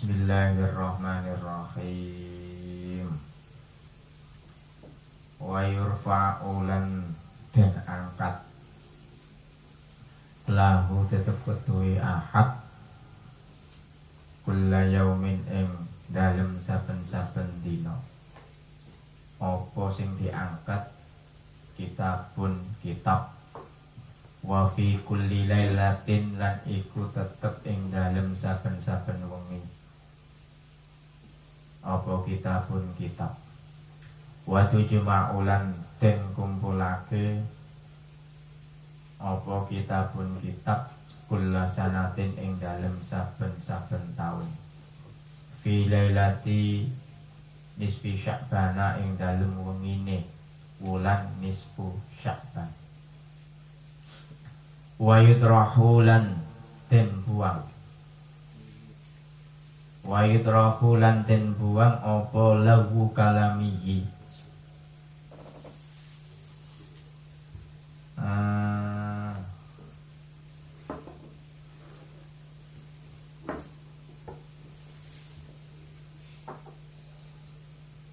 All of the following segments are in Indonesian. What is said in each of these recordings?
Bismillahirrahmanirrahim. Wa yurfa'u lan den angkat lahu tetep ketuwi ahad kulla yaumin ing dalem saben-saben dina. Apa sing diangkat kitabun kitab wa fi kulli lailatin lan iku tetep ing dalem saben-saben wengi. Apa kitabun kitab wa tujma'ulan den kumpulake apa kitabun kitab kulla sanatin ing dalem saben-saben taun fi lailati nisfi Sya'bana ing dalem wengine wulan nisfu Sya'ban. Wa yudrahulan den buang wa yudrahulan den buang apa lahu kalamihi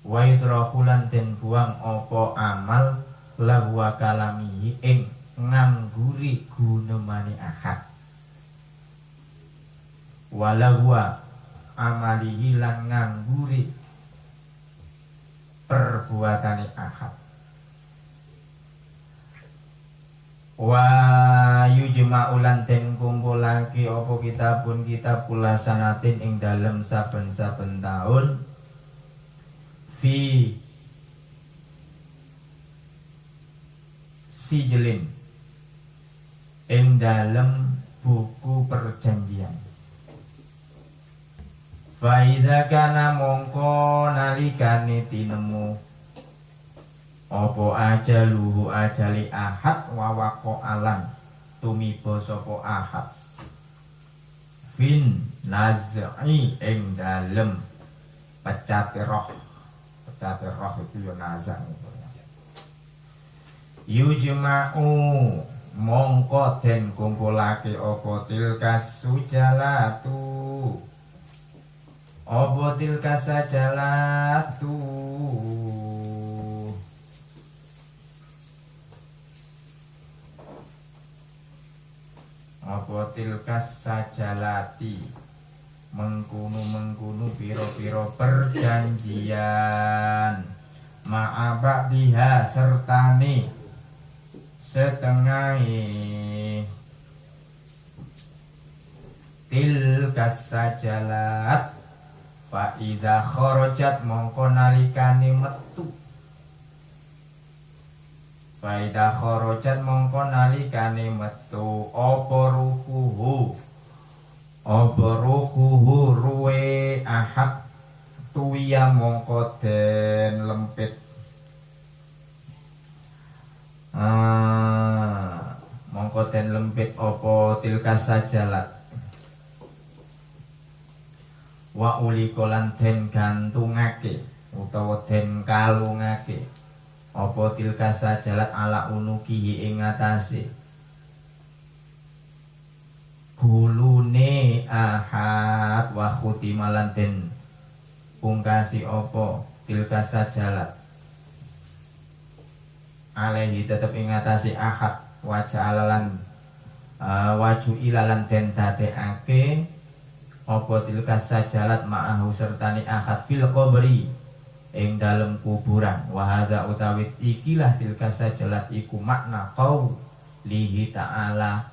wa yudrahulan den buang apa amal lahu kalamihi ing ngangguri gunemane ahad walahwa amalihi lan ngangguri perbuatane ahad wa yujma'ulan den kumpulake apa kitabun kitab kula sanatin ing dalem saben-saben taun fi sijlin ing dalem buku perjanjian. Fa idza kana mongko nalikane tinemu apa ajaluhu ajali ahad wa waqa'alan tumiba sapa ahad fin naz'i ing dalem pecate roh itu yo nazar yujma'u mongko den kumpulake apa tilkas sujalatu apa tilkas sajalatu apa tilkas sajalati mengkunu piro-piro perjanjian ma'abak diha sertane setengahe tilkas sajalat fa idza kharajat mongko nalikane metu fa idza kharajat mongko nalikane metu apa ruhuhu ruwe ahad tuwiya mongko den lempit mongko den lempit apa tilkas sajalat wa ulikolan den gantungake utawa den kalungake apa tilkas sajalat ala unuki ing atase gulune ahad wa khutimalan den pungkasi apa tilkas sajalat alaihi tetep ing atase ahad waja'alalan waju ilalan den dadekake apa tilkas sajalat ma'ahu sertani ahad fil qabri ing dalem kuburan wa hadza utawi ikilah tilkas sajalat iku makna qaulihi ta'ala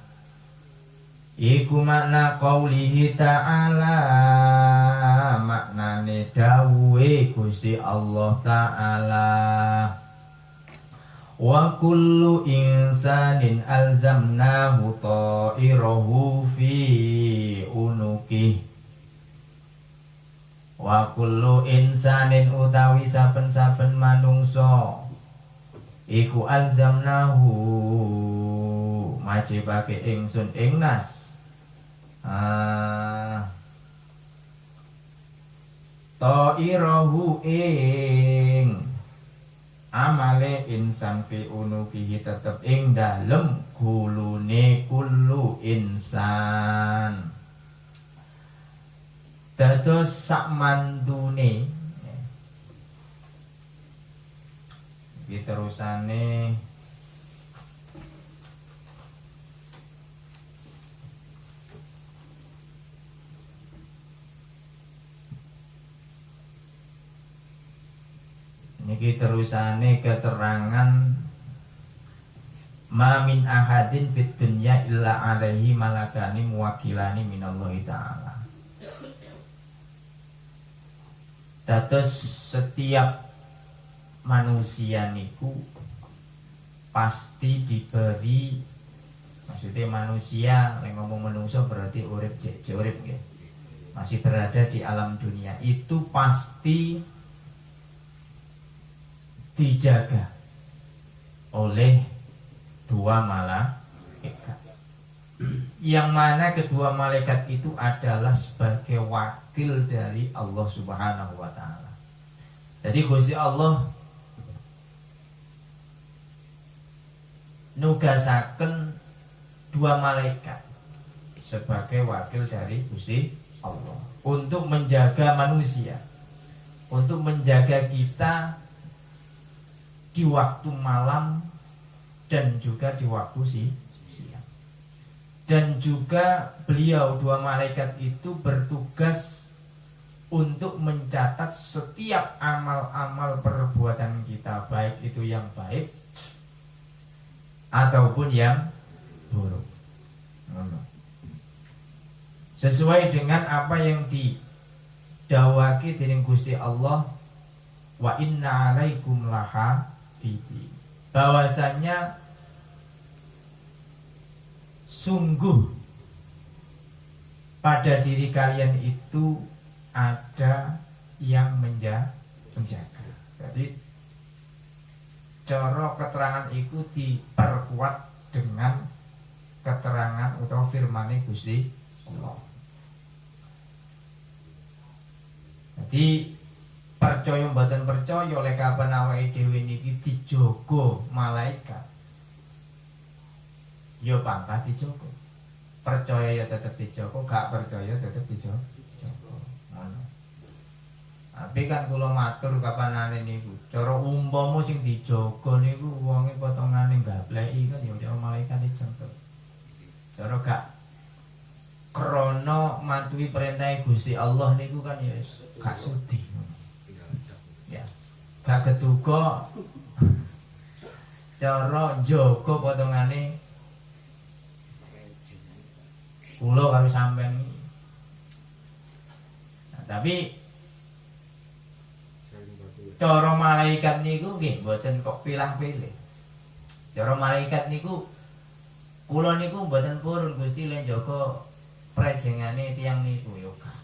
iku makna qaulihi ta'ala maknane dawuhe Gusti Allah Ta'ala wa kullu insanin alzamnahu ta'irahu fi unuki wa kullu insanin utawi saben-saben manungsa iku alzamnahu majibake ingsun ing nas ta'irahu ing amale insan fi unukihi tetep ing dalem gulune kullu insan dados sak mantune. Iki terusane niki terusane keterangan ma min ahadin fid dunya illa alaihi malakani muwakilani minallahi ta'ala. Dados setiap manusia niku pasti diberi, maksudnya manusia, yang ngomong manusia berarti urip urip nggih. Masih berada di alam dunia itu pasti dijaga oleh dua malaikat, yang mana kedua malaikat itu adalah sebagai wakil dari Allah Subhanahu wa ta'ala. Jadi Gusti Allah nugasaken dua malaikat sebagai wakil dari Gusti Allah untuk menjaga manusia, untuk menjaga kita di waktu malam dan juga di waktu siang. Dan juga beliau dua malaikat itu bertugas untuk mencatat setiap amal-amal perbuatan kita, baik itu yang baik ataupun yang buruk, sesuai dengan apa yang didawaki dening Gusti Allah, wa inna alaikum lahafidin, bahwasanya sungguh pada diri kalian itu ada yang menjaga. Jadi cara keterangan itu diperkuat dengan keterangan atau firman Gusti Allah. Jadi percaya mboten percaya oleh kapan awake dhewe niki dijogo malaikat, yo pangkat dijogo. Percaya ya tetep dijogo, gak percaya tetep dijogo. Tapi kan kula matur kapanane niku, cara umpama sing dijogo niku wonge potongane gapleki kan ya udah malaikat dijogo. Cara gak krana matuhi perintah Gusti Allah niku kan ya gak sudi. Ya. Gak keduga cara njogo potongane kula karo sampean iki. Nah, tapi cara malaikat niku nggih mboten kok pilah-pilih. Cara malaikat niku kula niku mboten purun Gusti lan jaga prejengane tiyang niku yo gak.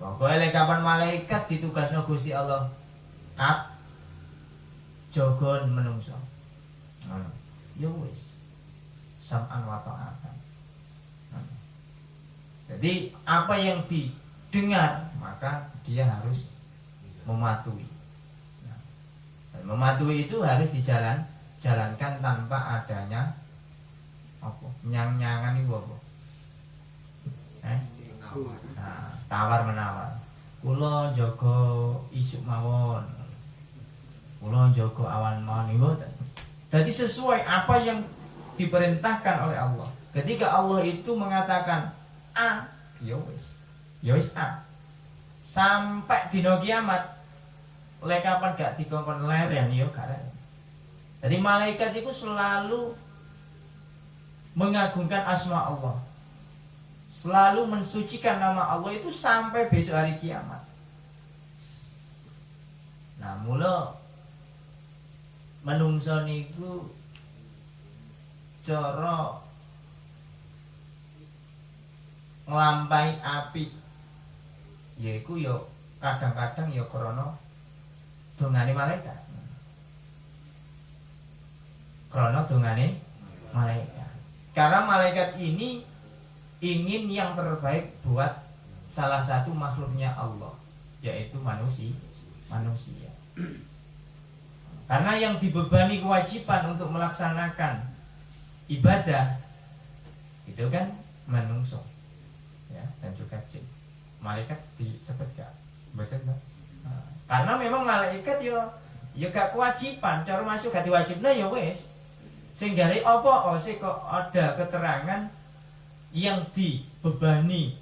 Pokoke lek kapan malaikat ditugasno Gusti Allah kat jaga menungso. Ngono. Yo wis. Sam'an wa ta'atan. Jadi apa yang didengar maka dia harus mematuhi. Mematuhi itu harus dijalankan tanpa adanya apa? Nyang-nyangan itu apa? Nah, tawar menawar. Kula jaga isuk mawon. Kula jaga awan mawon niku. Jadi sesuai apa yang diperintahkan oleh Allah. Ketika Allah itu mengatakan A, ya wis A. Sampai dina kiamat lek kapan gak dikongkon leren ya gak leren. Jadi malaikat itu selalu mengagungkan asma Allah, selalu mensucikan nama Allah itu sampai besok hari kiamat. Nah, mula menungso niku cara nglampahi api yaiku ya kadang-kadang ya krana dongane malaikat. Krana dongane malaikat. Karena malaikat ini ingin yang terbaik buat salah satu makhluknya Allah, yaitu manusia. Karena yang dibebani kewajiban untuk melaksanakan ibadah itu kan manungso, ya, dan juga jin. Malaikat disebut gak? Betul Pak. Karena memang malaikat yo gak kewajiban, cara masuk gak diwajibna ya wis. Sing gare apa sih kok ada keterangan yang dibebani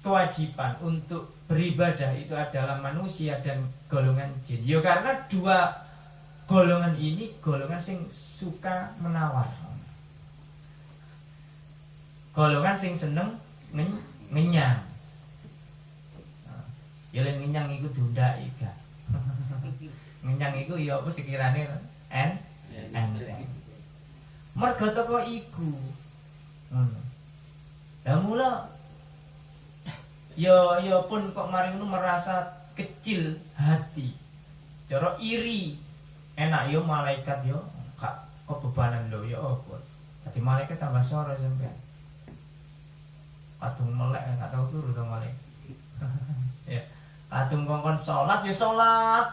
kewajiban untuk beribadah itu adalah manusia dan golongan jin. Ya karena dua golongan ini golongan sing suka menawar. Golongan sing seneng ngenyang. Ya lek ngenyang iku diundhaki gak. Ngenyang iku ya apa sekirane enteng. Mergo teko iku. Ngono. Lah mula ya pun kok mari ngono merasa kecil hati. Cara iri. Enak yo malaikat yo gak kebebanan lho ya apa. Dadi malaikat tambah soro sampean. Kadung melek gak tau turu to malaikat. Ya. Kadung kongkon salat ya salat.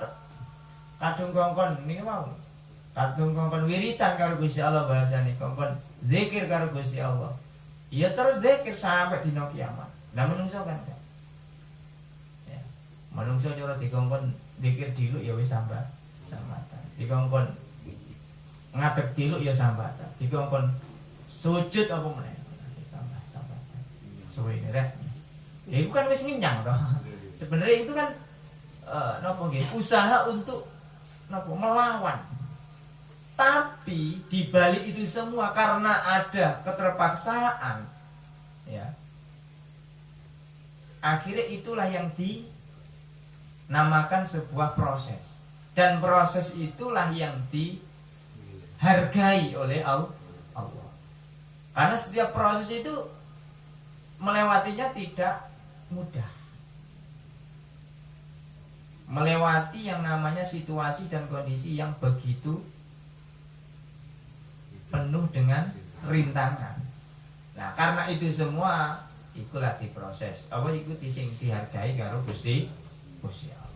Kadung kongkon niki mau. Kadung kongkon wiritan karo Gusti Allah bahasane, kongkon zikir karo Gusti Allah. Ya terus zikir sampai dina kiamat. Lah menungso kan. Ya. Menungso cara dikongkon zikir dulu ya wis sambatan. Dikongkon ngadeg dulu ya sambatan. Dikongkon sujud apa meneh. Sambatan. Suwe rek. Ya itu kan wis ngenyang toh. Sebenarnya itu kan napa nggih? Usaha untuk napa melawan. Tapi di balik itu semua karena ada keterpaksaan ya. Akhirnya itulah yang dinamakan sebuah proses. Dan proses itulah yang dihargai oleh Allah. Karena setiap proses itu melewatinya tidak mudah. Melewati yang namanya situasi dan kondisi yang begitu penuh dengan rintangan. Nah, karena itu semua ikulah diproses. Apa iku sing dihargai karo Gusti Allah.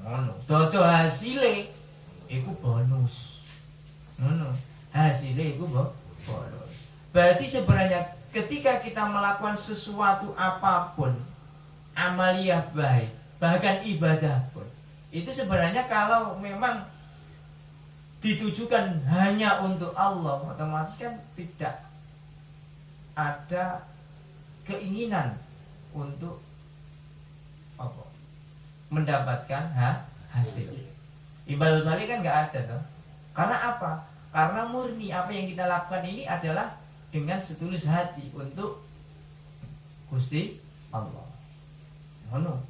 Ngono. Dodo hasile iku bonus. Ngono. Hasile iku bonus. Berarti sebenarnya ketika kita melakukan sesuatu apapun, amaliyah baik, bahkan ibadah pun, itu sebenarnya kalau memang ditujukan hanya untuk Allah, otomatis kan tidak ada keinginan untuk apa? Mendapatkan hasil. Imbal balik kan nggak ada toh. Karena apa? Karena murni apa yang kita lakukan ini adalah dengan setulus hati untuk Gusti Allah. Ngono.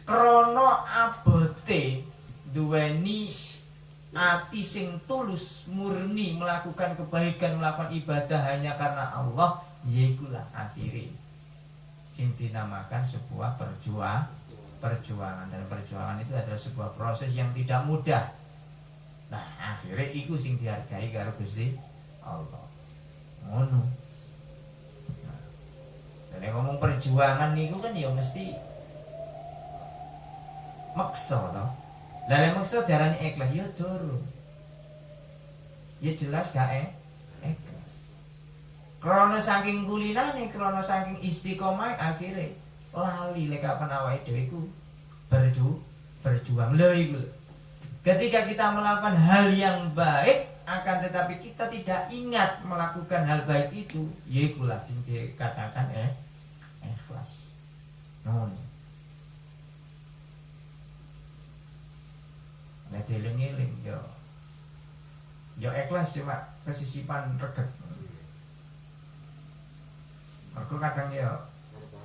Krono abote duweni ati sing tulus murni melakukan kebaikan, melakukan ibadah hanya karena Allah, yaikulah akhirnya sing dinamakan sebuah perjuangan. Dan perjuangan itu adalah sebuah proses yang tidak mudah. Nah, akhirnya iku sing dihargai karo Gusti Allah. Ngono. Nah, dan ngomong perjuangan niku kan ya mesti maksa toh. Lah lek maksa diarani ikhlas ya durung. Ya jelas gak ikhlas. Krana saking kulinane, krana saking istiqomah akhirnya lali lek kapan awake dhewe iku berjuang. Lho iku. Ketika kita melakukan hal yang baik akan tetapi kita tidak ingat melakukan hal baik itu, yaikulah sing dikatakan ikhlas. Ngono. Nek dieling-eling yo ikhlas cuma kesisipan reget. Aku kadang yo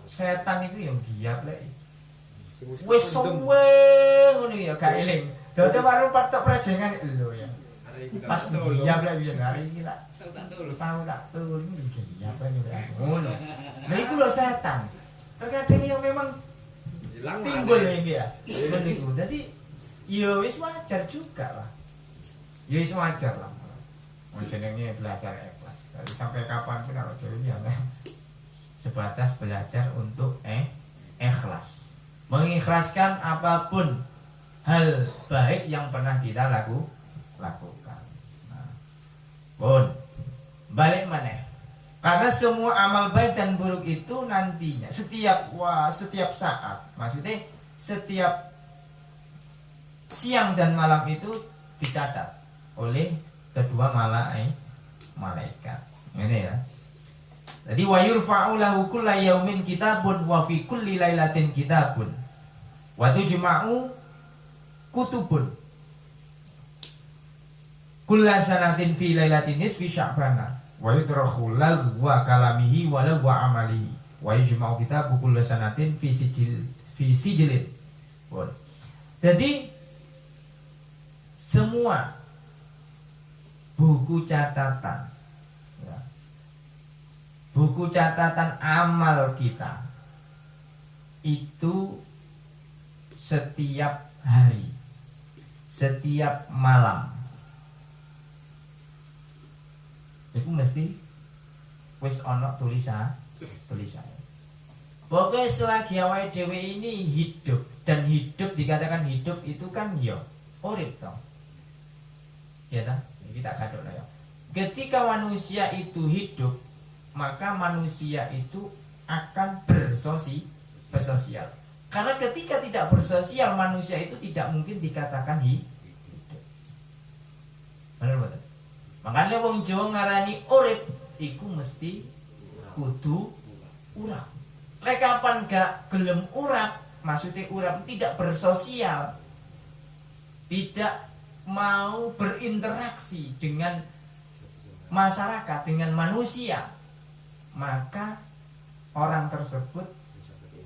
setan itu yang giat lek. Wis suwe ngono ya gak eling. Dadi baru patok prejengan lho ya. Pas giat lek piye hari iki lak. Tak turu iki giat lek ngono. Nah iku lho setan. Terkadang yang memang timbul iki ya. Begitu. Jadi ya wis wajar juga lah. Ya wis wajar lah. Jenenge belajar ikhlas. Dari sampai kapan pun kalau dhewe ya sebatas belajar untuk ikhlas. Mengikhlaskan apapun hal baik yang pernah kita lakukan. Nah, balik maneh. Karena Karena semua amal baik dan buruk itu nantinya setiap saat, maksudnya setiap siang dan malam itu dicatat oleh kedua malaikat. Ini ya. Jadi wa yurfa'u lahu kullu yaumin kitabun wa fi kulli lailatin kitabun. Wa tujma'u kutubun. Kullu sanatin fi lailatin nisfi sya'bana. Wa yudrakhu wa kalamihi wa amalihi. Wa yujma'u kitabu kullu sanatin fi sijilin. Jadi semua buku catatan ya, buku catatan amal kita itu setiap hari, setiap malam itu mesti wis ono tulisan. Pokoknya selagi awake dhewe ini hidup, dan hidup dikatakan hidup itu kan yo urip toh. Ya ta? Kita kadok ya. Ketika manusia itu hidup, maka manusia itu akan bersosial. Karena ketika tidak bersosial, manusia itu tidak mungkin dikatakan hidup. Benar betul. Makanya wong Jawa ngarani urip iku mesti kudu urap. Lek kapan gak gelem urap, maksudnya urap tidak bersosial, tidak mau berinteraksi dengan masyarakat, dengan manusia, maka orang tersebut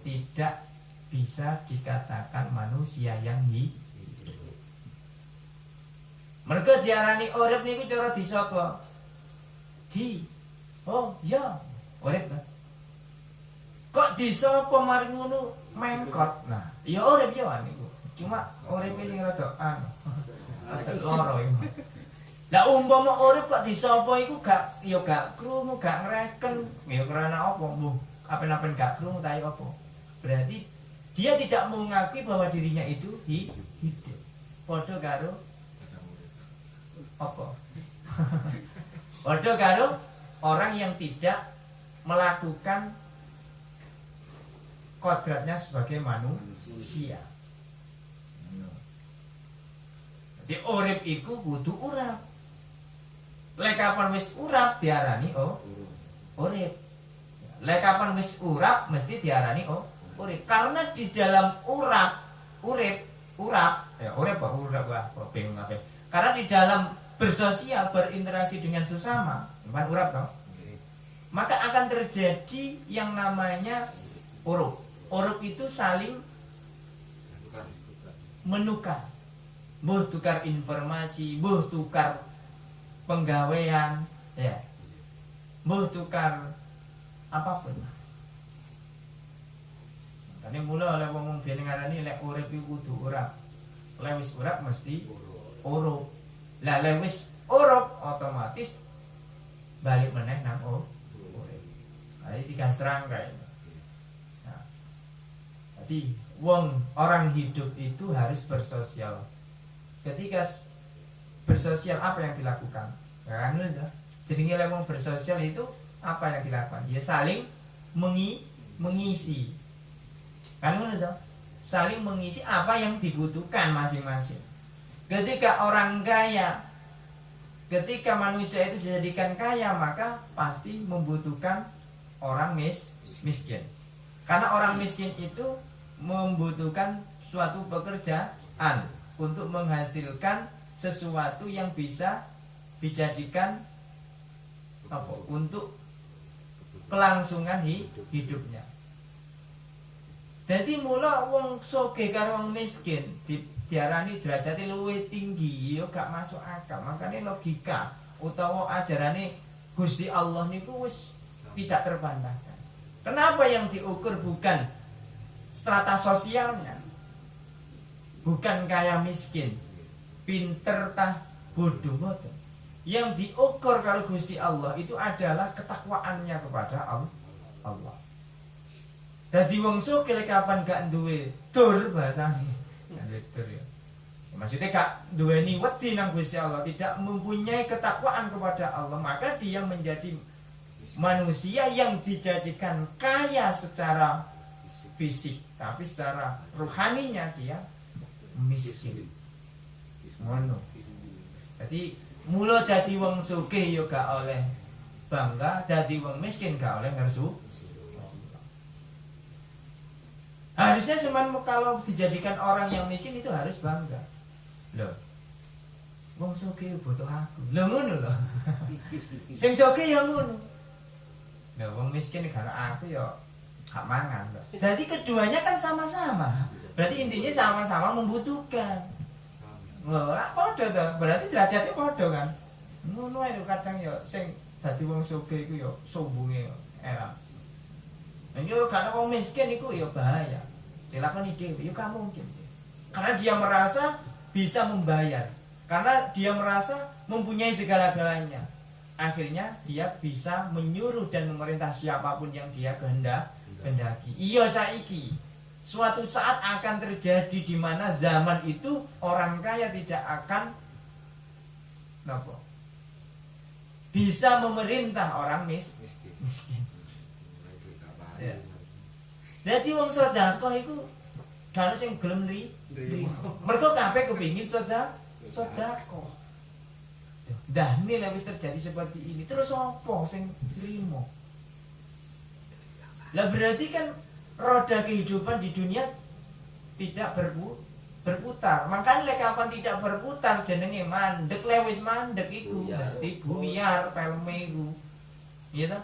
tidak bisa dikatakan manusia yang hidup. Mereka diarani urip niku cara disapa? Oh ya, urip kan. Kok disapa mari ngono mengkot. Nah, ya urip ya niku. Cuma uripe sing rada loro iku. Lah umpama urip kok disapa iku gak krungu, gak ngreken, ya karena apa? Mbuh, apen-apen gak krungu ta apa? Berarti dia tidak mengakui bahwa dirinya itu hidup. Padha karo apa? Padha karo orang yang tidak melakukan kodratnya sebagai manusia. Jadi urip iku kudu urap. Lek kapan wis urap diarani urip. Lek kapan wis urap mesti diarani urip. Karena di dalam bingung apa. Karena di dalam bersosial, berinteraksi dengan sesama, bukan urap toh. Maka akan terjadi yang namanya urup. Urup itu saling menukar. Mbuh tukar informasi, mbuh tukar penggawean, ya. Mbuh tukar apapun. Makane mula oleh wong biyen ngarani lek urip iku kudu urap. Lek wis urap mesti urup. Lah lek wis urup otomatis balik meneh nang urip. Nah, iki kan serangkai. Nah, jadi orang hidup itu harus bersosial. Ketika bersosial apa yang dilakukan? Ya kan udah. Jadi nilai bersosial itu apa yang dilakukan? Ya saling mengisi. Kan udah. Saling mengisi apa yang dibutuhkan masing-masing. Ketika orang kaya, ketika manusia itu dijadikan kaya, maka pasti membutuhkan orang miskin. Karena orang miskin itu membutuhkan suatu pekerjaan untuk menghasilkan sesuatu yang bisa dijadikan untuk kelangsungan hidupnya. Jadi mula wong sugih karo wong miskin diarani derajate luwih tinggi, yo gak masuk akal. Makanya logika utawa ajarane Gusti Allah niku wis tidak terbantahkan. Kenapa yang diukur bukan strata sosialnya, bukan kaya miskin, pinter tah bodoh bodoh. Yang diukur kalau Gusti Allah itu adalah ketakwaannya kepada Allah. Dadi wong sugih kapan gak duwe dur bahasane. Dur ya. Maksudnya gak duweni wedi nang Gusti Allah, tidak mempunyai ketakwaan kepada Allah, maka dia menjadi manusia yang dijadikan kaya secara fisik, tapi secara rohaninya dia miskin. Ngono. Jadi mula dadi wong sugih yo gak oleh bangga, dadi wong miskin gak oleh ngersu. Harusnya cuman kalau dijadikan orang yang miskin itu harus bangga. Loh. Wong sugih butuh aku. Lho ngono lho. Sing sugih ya ngono. Lho wong miskin karena aku ya gak mangan lho. Jadi keduanya kan sama-sama. Berarti intinya sama-sama membutuhkan. Ora padha to. Berarti derajatnya padha kan. Ngono ae kadang ya sing dadi wong sugih iku ya sombonge era. Nek yo gak wong miskin iku ya bahaya. Dilakoni dhewe ya gak mungkin sih. Karena dia merasa bisa membayar. Karena dia merasa mempunyai segala-galanya. Akhirnya dia bisa menyuruh dan memerintah siapapun yang dia kehendaki. Iya saiki. Suatu saat akan terjadi di mana zaman itu orang kaya tidak akan bisa memerintah orang miskin. Ya. Jadi wong sedekah iku gak ono sing gelem mergo kabeh kepengin sedekah. Dah ini lah wis terjadi seperti ini. Terus apa sing trimo? Lah berarti kan roda kehidupan di dunia tidak berputar. Makanya lek kapan tidak berputar jenenge mandek, lewis mandek iku mesti buyar filme iku. Iya ta?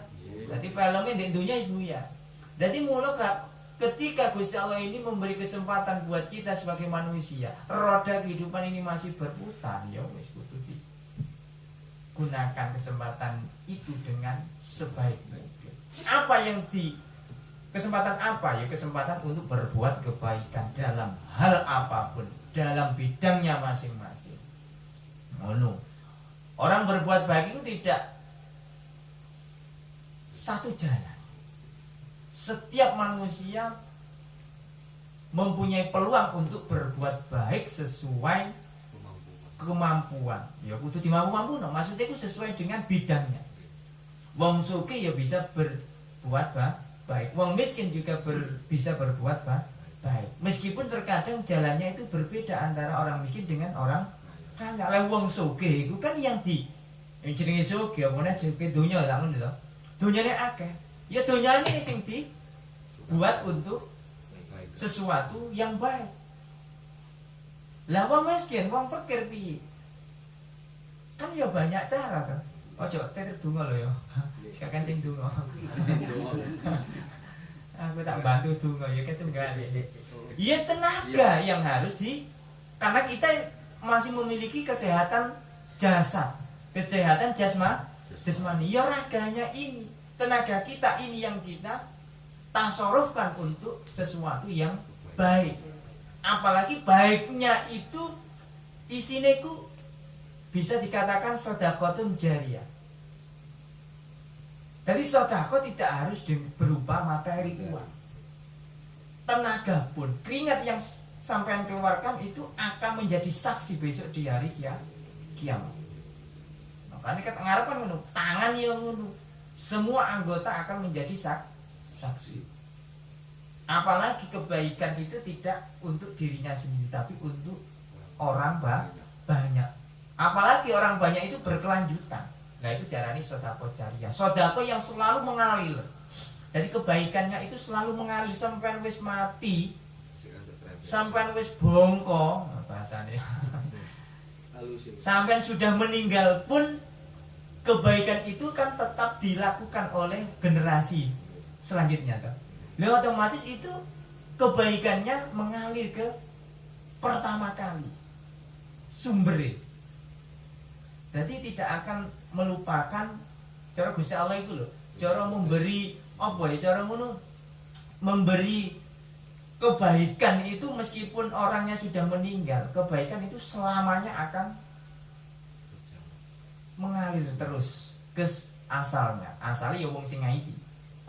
Dadi filme di dunia buyar. Dadi mula ketika Gusti Allah ini memberi kesempatan buat kita sebagai manusia, roda kehidupan ini masih berputar, ya wis kudu gunakan kesempatan itu dengan sebaik mungkin. Apa yang kesempatan apa? Ya kesempatan untuk berbuat kebaikan dalam hal apapun, dalam bidangnya masing-masing. Ngono. Orang berbuat baik itu tidak satu jalan. Setiap manusia mempunyai peluang untuk berbuat baik sesuai kemampuan. Ya kudu dimampu-mampu, maksudnya itu sesuai dengan bidangnya. Wong sugih ya bisa berbuat baik. Wong miskin juga bisa berbuat baik. Meskipun terkadang jalannya itu berbeda antara orang miskin dengan orang kaya. Lah wong sugih itu kan yang jenenge sugih apa nek jenenge donya lah ngono lho. Donyane akeh. Ya donyane sing dibuat untuk sesuatu yang baik. Lah wong miskin, wong fakir piye? Kan ya banyak cara kan. Ojo tetir donga lho ya. Kakek sing donga. Aku tak bantu donga ya ketunggal. Iya tenaga yang harus karena kita masih memiliki kesehatan jasad, kesehatan jasmani. Ya raganya ini, tenaga kita ini yang kita tasarufkan untuk sesuatu yang baik. Apalagi baiknya itu isinya ku bisa dikatakan sedekahun jariyah. Jadi sedekah tidak harus berupa materi uang. Tenaga pun, keringat yang sampean keluarkan itu akan menjadi saksi besok di hari kiamat. Makanya kita ngarepkan ngono, tangan yang ngono, semua anggota akan menjadi saksi. Apalagi kebaikan itu tidak untuk dirinya sendiri, tapi untuk orang banyak. Apalagi orang banyak itu berkelanjutan. Nah itu diarani sedekah jariyah. Sedekah yang selalu mengalir. Jadi kebaikannya itu selalu mengalir sampai wis mati, sampai wis bongko, bahasanya. Sampai sudah meninggal pun kebaikan itu kan tetap dilakukan oleh generasi selanjutnya kan. Lalu otomatis itu kebaikannya mengalir ke pertama kali sumbernya. Jadi tidak akan melupakan cara Gusti Allah itu loh. Cara memberi apa ya? Cara memberi kebaikan itu meskipun orangnya sudah meninggal, kebaikan itu selamanya akan mengalir terus ke asalnya. Asalnya ya wong sing ngaiti.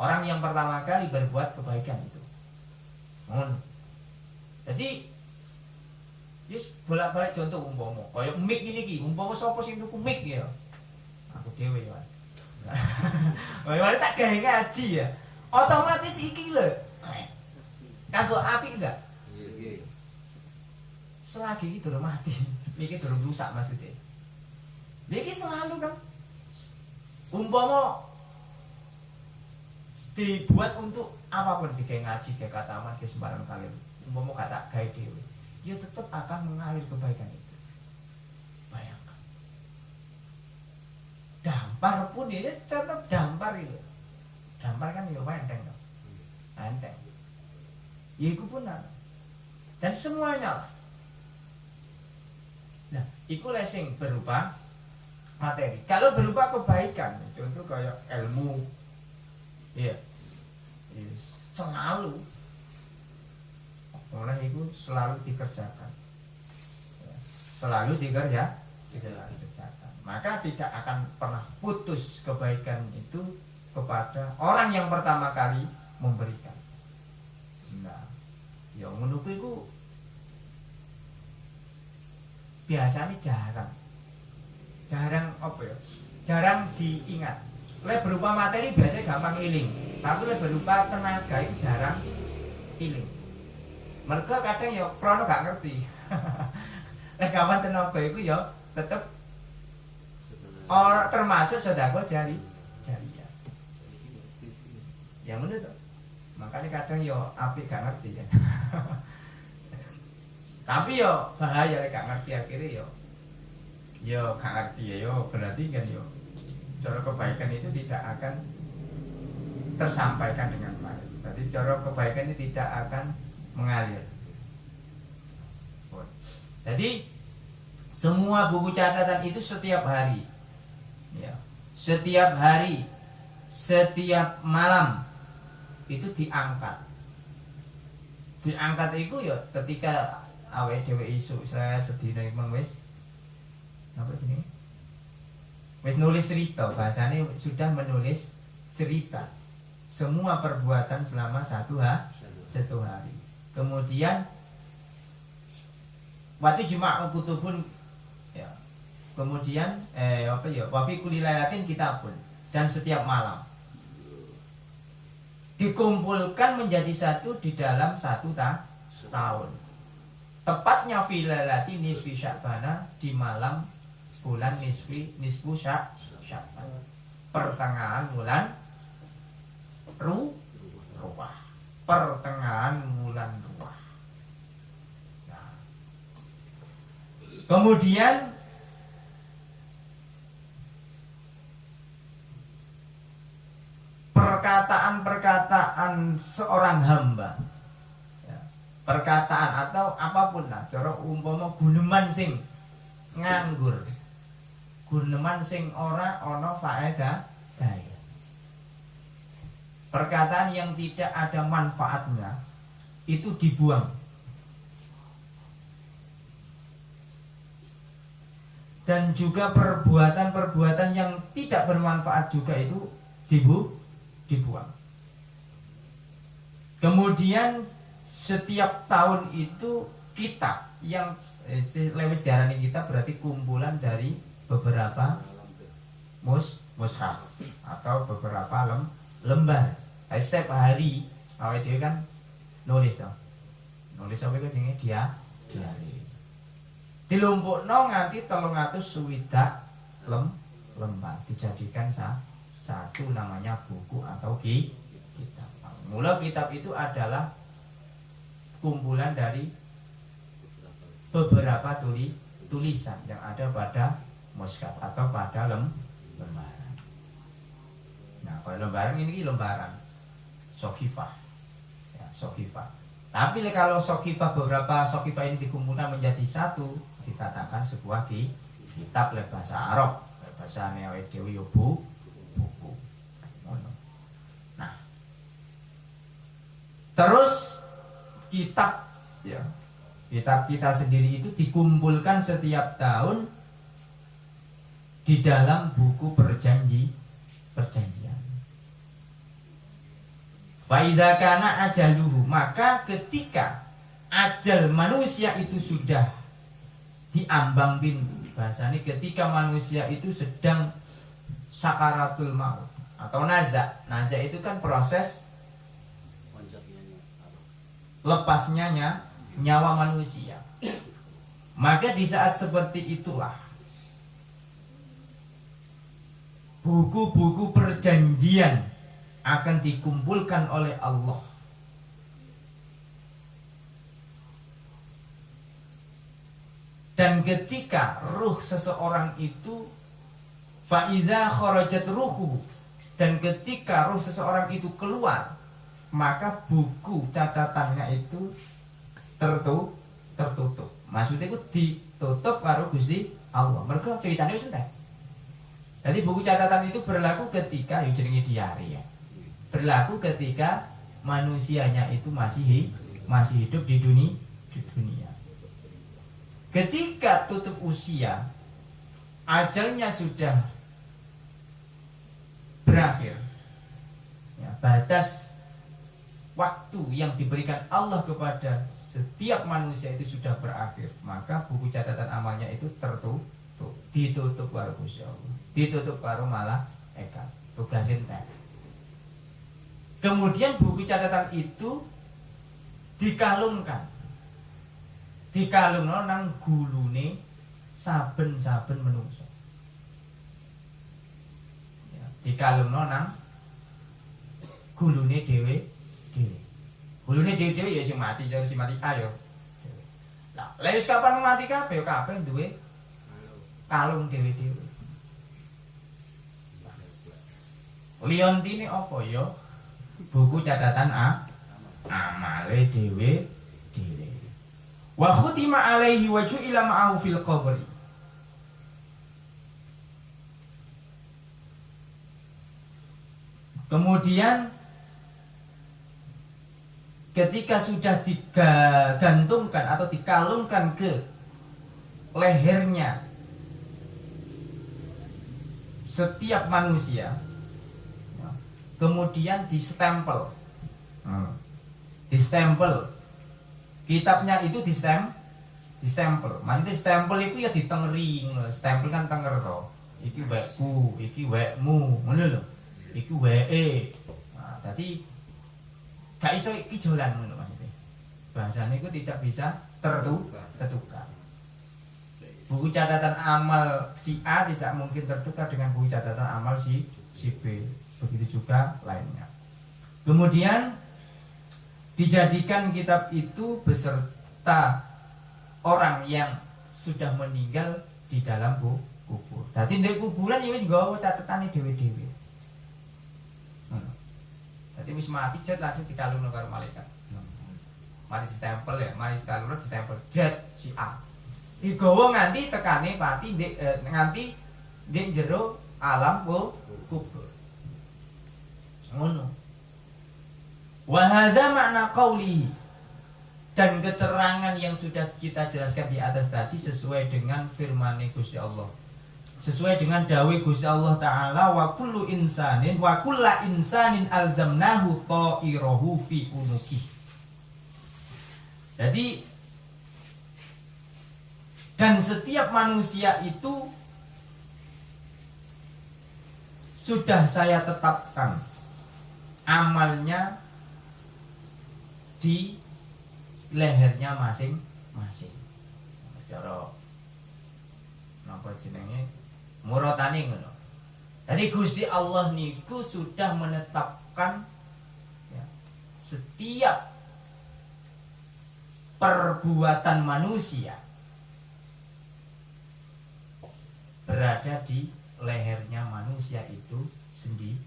Orang yang pertama kali berbuat kebaikan itu. Jadi yes bolak-balik contoh umpama kaya mic ini ki, umpama sapa sing tuku mic ya. Aku dhewe ya. Mari tak gawe ngaji ya. Otomatis iki lho. Kanggo apik enggak? Nggih. Selagi iki durung mati, iki durung rusak maksudnya. Iki selalu kan umpama dibuat untuk apapun, digawe ngaji, kayak kataman, kayak sembarang kalian. Umpama kata gawe dhewe, ya tetap akan mengalir kebaikan itu. Bayangkan. Dampar pun ya tetap dampar itu. Dampar kan ya enteng dong. Enteng. Ya iku pun dan semuanya lah. Nah, iku lesing berupa materi. Kalau berupa kebaikan, contoh kayak ilmu, iya, selalu, mulai itu selalu dikerjakan, selalu dikerjakan. Maka tidak akan pernah putus kebaikan itu kepada orang yang pertama kali memberikan. Nah, yang menurutku itu biasanya jarang apa ya, jarang diingat. Lek berupa materi biasanya gampang iling, tapi lek berupa tenaga itu jarang iling. Mereka kadang ya krono gak ngerti. Lek kawan tenaga itu ya tetep orang termasuk sedekah jari ya. Yang menurut makanya kadang yo apik gak ngerti ya. Tapi yo bahaya lek gak ngerti akhirnya yo gak ngerti ya, yo berarti kan yo cara kebaikan itu tidak akan tersampaikan dengan baik. Berarti cara kebaikan itu tidak akan mengalir. Jadi semua buku catatan itu setiap hari, ya, setiap hari, setiap malam itu diangkat. Diangkat itu ya ketika awake dhewe isuk saya sedina memang wis apa ini? Wis nulis cerita, bahasanya sudah menulis cerita semua perbuatan selama satu hari. Kemudian waktu Jumat kutubun ya. Kemudian apa ya? Wa fi kulli lailatin kitabun, dan setiap malam dikumpulkan menjadi satu di dalam satu tahun. Tepatnya fi lailati nisfi Sya'bana, di malam bulan nisfu Sya'ban, pertengahan bulan Ruwah, pertengahan bulan Ruwah. Nah, kemudian perkataan seorang hamba, ya, perkataan atau apapun lah, cara umpama guneman sing nganggur, guneman sing ora ana faedah, perkataan yang tidak ada manfaatnya itu dibuang. Dan juga perbuatan-perbuatan yang tidak bermanfaat juga itu dibuang. Kemudian setiap tahun itu kitab yang lewis diarani kitab berarti kumpulan dari beberapa mushaf atau beberapa lembar. Setiap hari awake dhewe kan nulis toh. Nulis apa iku jenenge diari. Dilumpukno nganti 360 lembar dijadikan satu namanya buku atau kitab. Mula kitab itu adalah kumpulan dari beberapa tulisan yang ada pada mushaf atau pada lembaran. Nah, kalau lembaran ini lembaran sokifah, ya, sokifah. Tapi kalau sokifah, beberapa sokifah ini dikumpulkan menjadi satu, dikatakan sebuah kitab oleh bahasa Arab, bahasa Dewi buku. Nah, terus kitab, ya, kitab kita sendiri itu dikumpulkan setiap tahun di dalam buku perjanjian. Faidza kana ajaluhu, maka ketika ajal manusia itu sudah diambang pintu, bahasanya ketika manusia itu sedang sakaratul maut atau naza. Naza itu kan proses lepasnya nyawa manusia. Maka di saat seperti itulah buku-buku perjanjian akan dikumpulkan oleh Allah. Dan ketika ruh seseorang itu faiza kharajat ruhu, dan ketika ruh seseorang itu keluar, maka buku catatannya itu tertutup. Maksudnya itu ditutup karo Gusti Allah. Mergo ceritane wis entek. Jadi buku catatan itu berlaku ketika jenenge diari ya. Berlaku ketika manusianya itu masih hidup di dunia. Ketika tutup usia, ajalnya sudah berakhir. Ya, batas waktu yang diberikan Allah kepada setiap manusia itu sudah berakhir, maka buku catatan amalnya itu ditutup karo Gusti Allah, ditutup karo malaikat, tugasin tek. Kemudian buku catatan itu dikalungkan nang gulune saben-saben menungso. Ya, dikalungno nang gulune dhewe. Gulune dhewe ya sing mati, jangan sing mati ayo. Lah, wis kapan mati kabeh duwe kalung dhewe-dhewe. Liontine apa ya? Buku catatan amale dhewe. Wa khutima alaihi wa ju'ila ma'ahu fil qabri. Kemudian ketika sudah digantungkan atau dikalungkan ke lehernya setiap manusia, kemudian distempel. Kitabnya itu distempel. Maksudnya stempel itu ya ditengeri, stempel kan tenger to. Iki wekku, iki wekmu, ngono lho. Iki weke. Nah, dadi gak iso iki jolan ngono maksudnya. Bahasane itu tidak bisa tertukar. Buku catatan amal si A tidak mungkin tertukar dengan buku catatan amal si B. Begitu juga lainnya. Kemudian dijadikan kitab itu beserta orang yang sudah meninggal di dalam kubur. Dadi ndek kuburan ya wis nggawa catetane dhewe-dhewe. Dadi wis mati jet langsung dikalungno karo malaikat. Mari stempel ya, mari kalungno ditempel jet si A. Digawa nganti tekane pati nganti ndek jero alam kubur. Ngono. Wa hadza makna qauli, dan keterangan yang sudah kita jelaskan di atas tadi sesuai dengan firman Gusti Allah, sesuai dengan dawuh Gusti Allah taala, wa kullu insanin wa kullu insanin alzamnahu ta'irahu fi unuki. Jadi dan setiap manusia itu sudah saya tetapkan amalnya di lehernya masing-masing. Cara napa jenenge muratane ngono. Jadi Gusti Allah niku sudah menetapkan ya, setiap perbuatan manusia berada di lehernya manusia itu sendiri.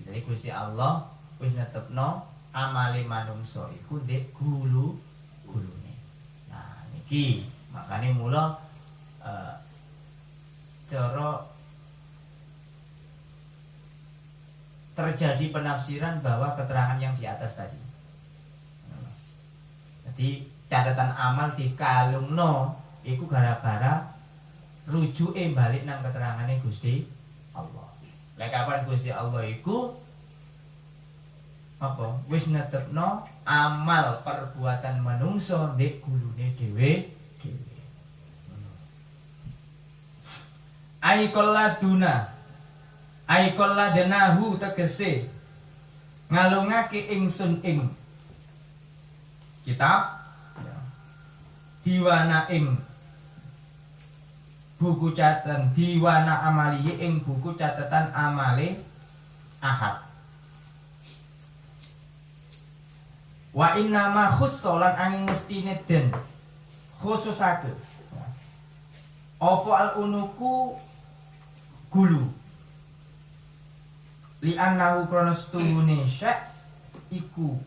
Jadi Gusti Allah wis netepno amale manungsa iku ndek gulune. Nah niki makane mula cara terjadi penafsiran bahwa keterangan yang di atas tadi. Jadi catatan amal dikalungno iku gara-gara rujuke balik nang keterangane Gusti Allah. Lek kapan Gusti Allah iku apa wis netepno amal perbuatan manungsa ndek gulune dhewe. Ai qalladuna ai qalladenahu tegese ngalungake ingsun ing kitab diwana ing buku catatan diwana amali ing buku catatan amale Ahad. Wa inna ma khussolan angin mestine den khususake apa al unuku gulu li annahu kronos tuhune syek iku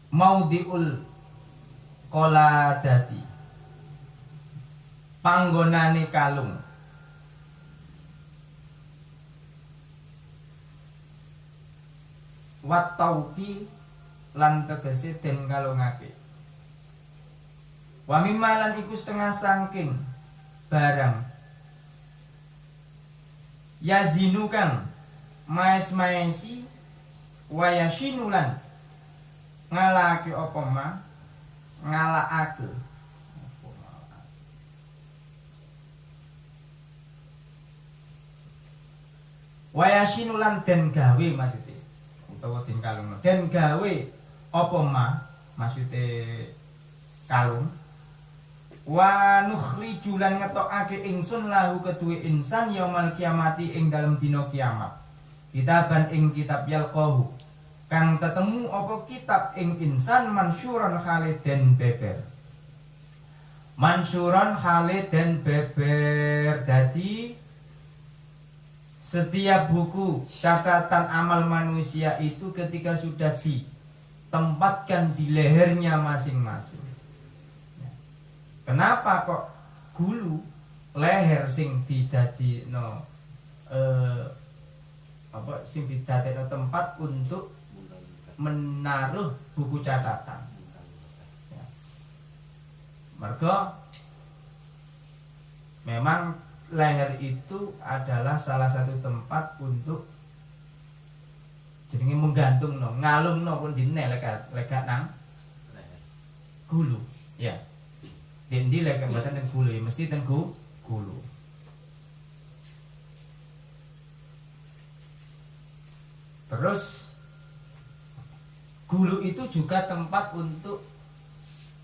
maudiul qaladati panggonane kalung wat tauki lan tegese den kalungake wa mimalan iku setengah saking barang yazinukan maes-maesi wa yashinulan ngalake apa ma ngalakake wa yashinulan den gawe maksudnya utawa den kalung den gawe apa ma maksudnya kalung wa nukhriju lan ngetokake ingsun lahu kedue insan yaumal kiamati ing dalem dina kiamat kitaban ing kitab yalqahu kang tetemu apa kitab ing insan mansyuran khaliden beber mansyuran khaliden beber dadi setiap buku catatan amal manusia itu ketika sudah ditempatkan di lehernya masing-masing. Kenapa kok gulu leher sing didadino sing didadekno tempat untuk menaruh buku catatan. Ya. Mergo memang leher itu adalah salah satu tempat untuk jenenge menggantung no, ngalung no pun dine lega nang gulu. Ya. Dendi lega mboten ten gulu, ya mesti ten gulu. Terus gulu itu juga tempat untuk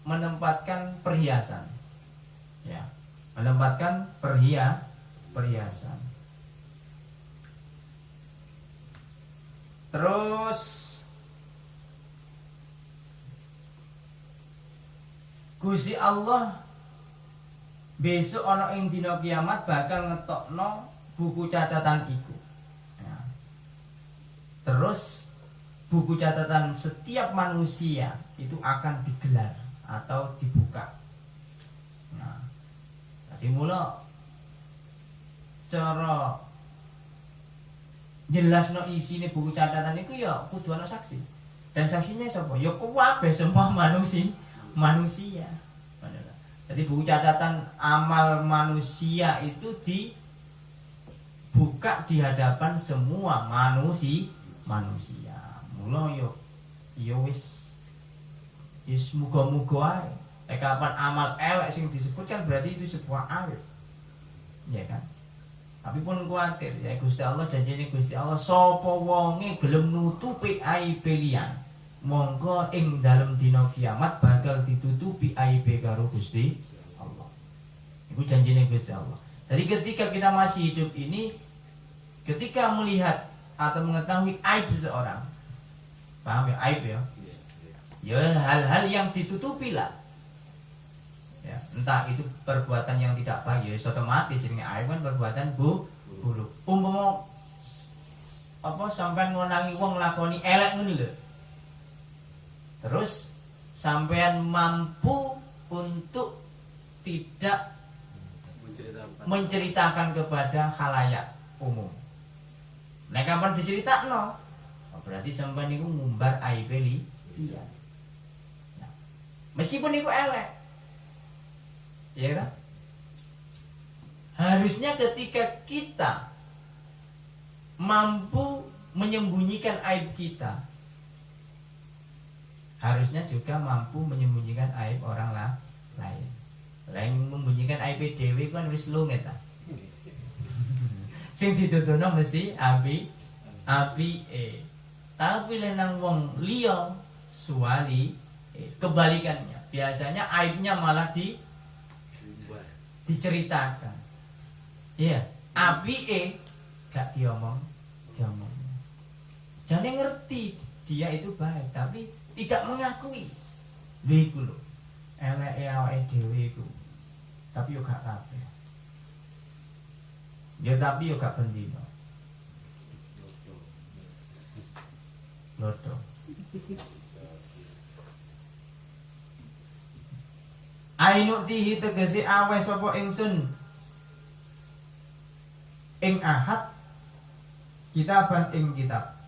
menempatkan perhiasan. Ya. Menempatkan perhiasan. Terus Gusti Allah besok ana ing dina kiamat bakal ngetokno buku catatan iku. Ya. Terus buku catatan setiap manusia itu akan digelar atau dibuka. Nah, jadi mula cara jelasno isine buku catatan itu ya kudu ana saksi. Dan saksinya sapa? Ya kabeh semua manusia. Jadi buku catatan amal manusia itu dibuka di hadapan semua manusia. Mula yo wis muga-muga ae. Kapan amal elek sing disebutkan berarti itu sebuah aib. Ya kan? Tapi pun kuatir ya Gusti Allah janjine Gusti Allah sapa wonge gelem nutupi aibe liyan monggo ing dalem dina kiamat bakal ditutupi aibe karo Gusti Allah. Iku janjine Gusti Allah. Jadi ketika kita masih hidup ini ketika melihat atau mengetahui aib seseorang, paham ya aib ya? Ya hal-hal yang ditutupi lah. Ya, entah itu perbuatan yang tidak baik ya otomatis jenenge aib kan perbuatan buruk. Umpama sampean ngonangi wong lakoni elek ngono lho. Terus sampean mampu untuk tidak menceritakan kepada khalayak umum. Nek kapan diceritakno, berarti sampean niku ngumbar aib liya. Nah, meskipun niku elek. Ya kan? Harusnya ketika kita mampu menyembunyikan aib kita, harusnya juga mampu menyembunyikan aib orang lain. Lain membunyikan IPDW kan wis lunget ta. Sing dituturno mesti api tapi lenang wong liya suwali kebalikannya. Biasanya aibnya malah diceritakan. Iya, apike gak diomong. Jadi ngerti dia itu baik tapi tidak mengakui. Lha iku lho. Eleke awake dhewe iku. Tapi yo gak kabeh. Ya tapi yo gak bendino. Lodo. Ainu tihi tegese awes sapa ingsun ing ahad kitaban ing kitab.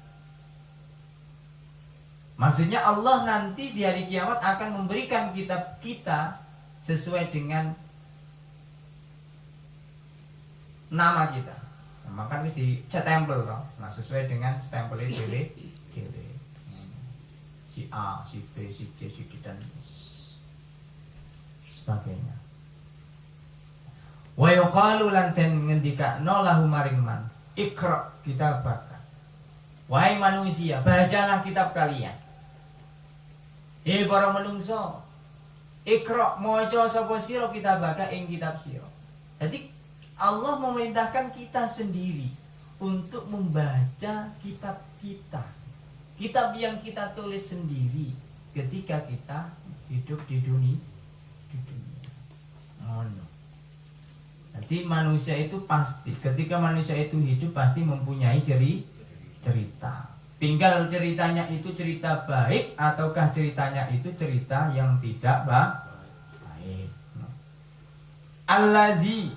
Maksudnya Allah nanti di hari kiamat akan memberikan kitab kita sesuai dengan nama kita. Nah, maka wis dicetempel toh. Nah, sesuai dengan stempel dhewe. Si A, si B, si C, si D dan sebagainya. Wa yuqalu lan den ngendikakno lahu maring man ikra kitabaka. Wahai manusia, bacalah kitab kalian. Para menungso, ikra maca sapa sira kitabaka ing kitab sira. Jadi Allah memerintahkan kita sendiri untuk membaca kitab kita. Kitab yang kita tulis sendiri ketika kita hidup di dunia. Jadi manusia itu pasti ketika manusia itu hidup pasti mempunyai cerita. Tinggal ceritanya itu cerita baik ataukah ceritanya itu cerita yang tidak baik. Alladzi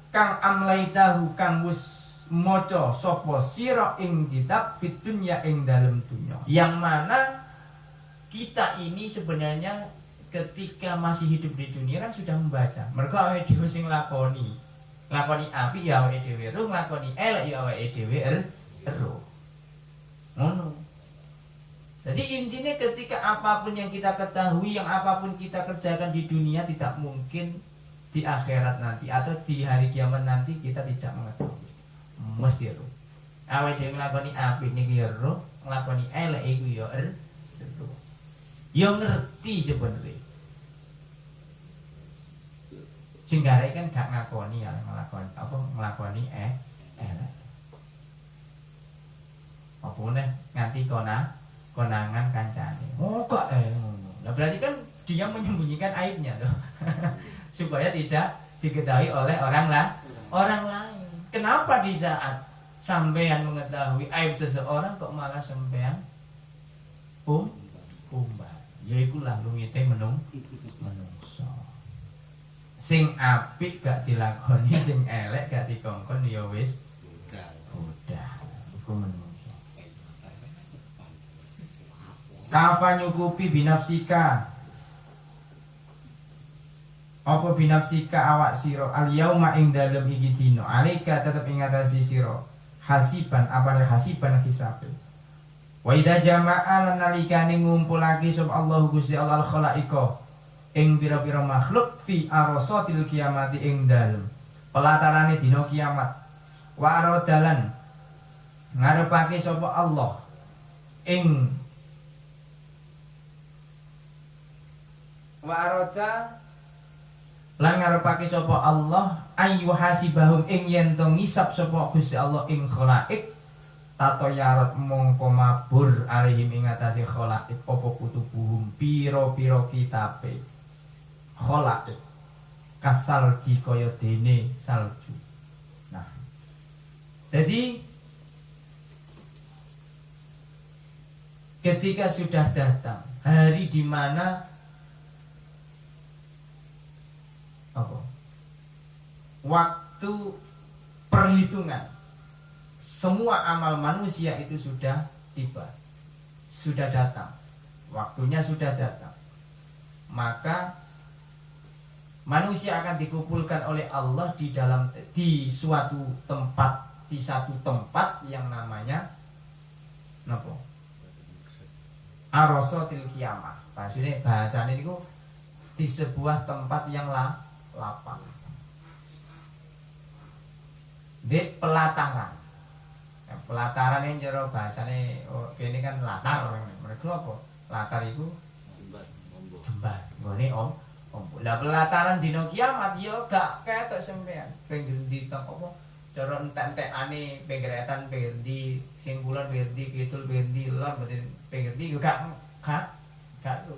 kang amlaitahu kang wis maca sapa sira ing kitab fitunya ing dalem dunya. Yang mana kita ini sebenarnya ketika masih hidup di dunia kan sudah membaca. Mergo awake dhewe sing lakoni apik ya awake dhewe ero, nglakoni elek ya awake dhewe ero. Ngono. Jadi intinya ketika apapun yang kita ketahui, yang apapun kita kerjakan di dunia tidak mungkin di akhirat nanti atau di hari kiamat nanti kita tidak mengetahui. Mesti ero. Awake dhewe nglakoni apik niki ero, nglakoni elek iku ya ero. Ya ngerti sebenarnya. Sing garek kan gak ngakoni ya nglakoni elek. Apa nih nganti konangan kancane. Oh kok ngono. Nah berarti kan dia menyembunyikan aibnya loh. Supaya tidak diketahui oleh orang lain. Kenapa di saat sampean mengetahui aib seseorang kok malah sampean umbar? Ya iku lah lungite menungso. Sing apik gak dilakoni, sing elek gak dikongkon ya wis udah. Iku menungso. Kafa nyukupi binafsika. Apa binafsika awak sira al yauma ing dalem iki dina alika tetep ing atase sira hasiban apane hasiban hisabe. Wa idza jama'a lan nalikane ngumpulake sub Allah Gusti Allah al khalaiqa ing pira-pira makhluk fi arasatil kiamati ing dalem pelatarane dina kiamat. Wa aradalan ngarepake sapa Allah ing wa arada lan ngarepake sapa Allah ayu hasibahum ing yen to ngisab sapa Gusti Allah ing khalaik tato yarat mongko mabur alihim ing atase khalaik apa kutubuhum pira-pira kitabe khalaik kasal kaya dene salju. Nah jadi ketika sudah datang hari di mana waktu perhitungan semua amal manusia itu sudah tiba, sudah datang, waktunya sudah datang, maka manusia akan dikumpulkan oleh Allah di suatu tempat, di satu tempat yang namanya napa? Arasatil kiamah. Maksudnya bahasane niku di sebuah tempat yang lapang. Di pelataran. Ya, pelataran ini jero bahasane kene kan latar. Mereka apa? Latar itu jembar. Nggone lah pelataran dina kiamat ya gak ketok sampean. Pinggir ndi tok apa? Cara entek-entekane pinggiretan pinggir ndi, sing kulon pinggir ndi, kidul pinggir ndi, lor pinggir ndi gak